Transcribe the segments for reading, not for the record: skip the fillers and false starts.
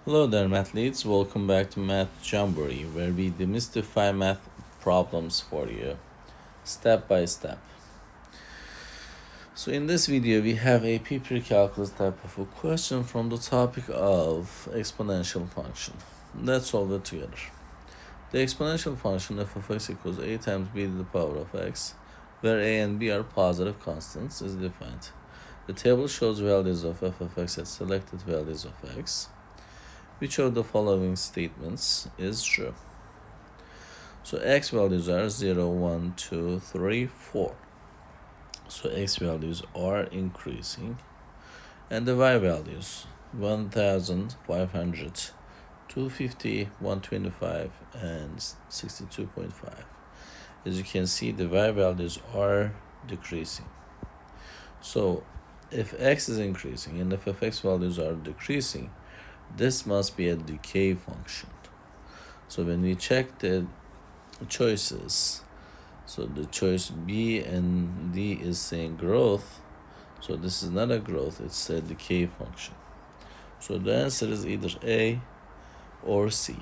Hello there, mathletes. Welcome back to Math Jamboree, where we demystify math problems for you, step by step. So in this video, we have AP Precalculus type of a question from the topic of exponential function. Let's solve it together. The exponential function f of x equals a times b to the power of x, where a and b are positive constants, is defined. The table shows values of f of x at selected values of x. Which of the following statements is true? So x values are 0, 1, 2, 3, 4. So x values are increasing. And the y values 1,500, 250, 125, and 62.5. As you can see, the y values are decreasing. So if x is increasing and if x values are decreasing, this must be a decay function. So when we check the choices, so the choice B and D is saying growth. So this is not a growth, it's a decay function. So the answer is either A or C.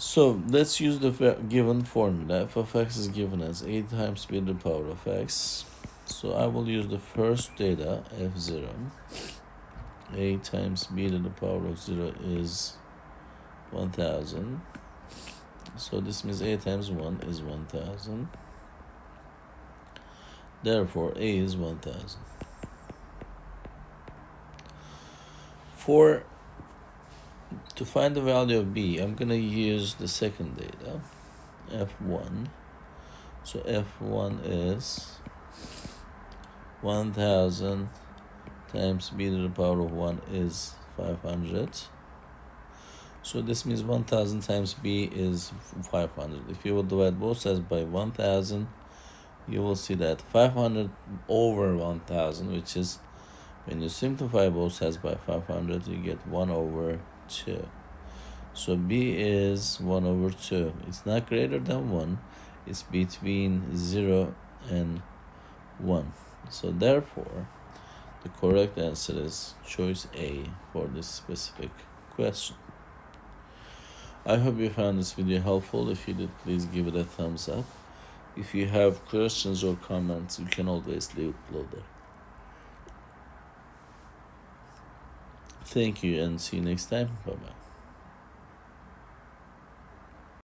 So let's use the given formula. F of x is given as a times b to the power of x. So I will use the first data, f0. A times b to the power of 0 is 1000. So this means a times 1 is 1000. Therefore, a is 1000. To find the value of b, I'm going to use the second data, f1. So f1 is 1000 times b to the power of 1 is 500. So this means 1000 times b is 500. If you will divide both sides by 1000, you will see that 500 over 1000, which is, when you simplify both sides by 500, you get 1 over 2. So b is 1 over 2. It's not greater than 1. It's between 0 and 1. So therefore, the correct answer is choice A for this specific question. I hope you found this video helpful. If you did, please give it a thumbs up. If you have questions or comments, you can always leave it below there. Thank you and see you next time. Bye-bye.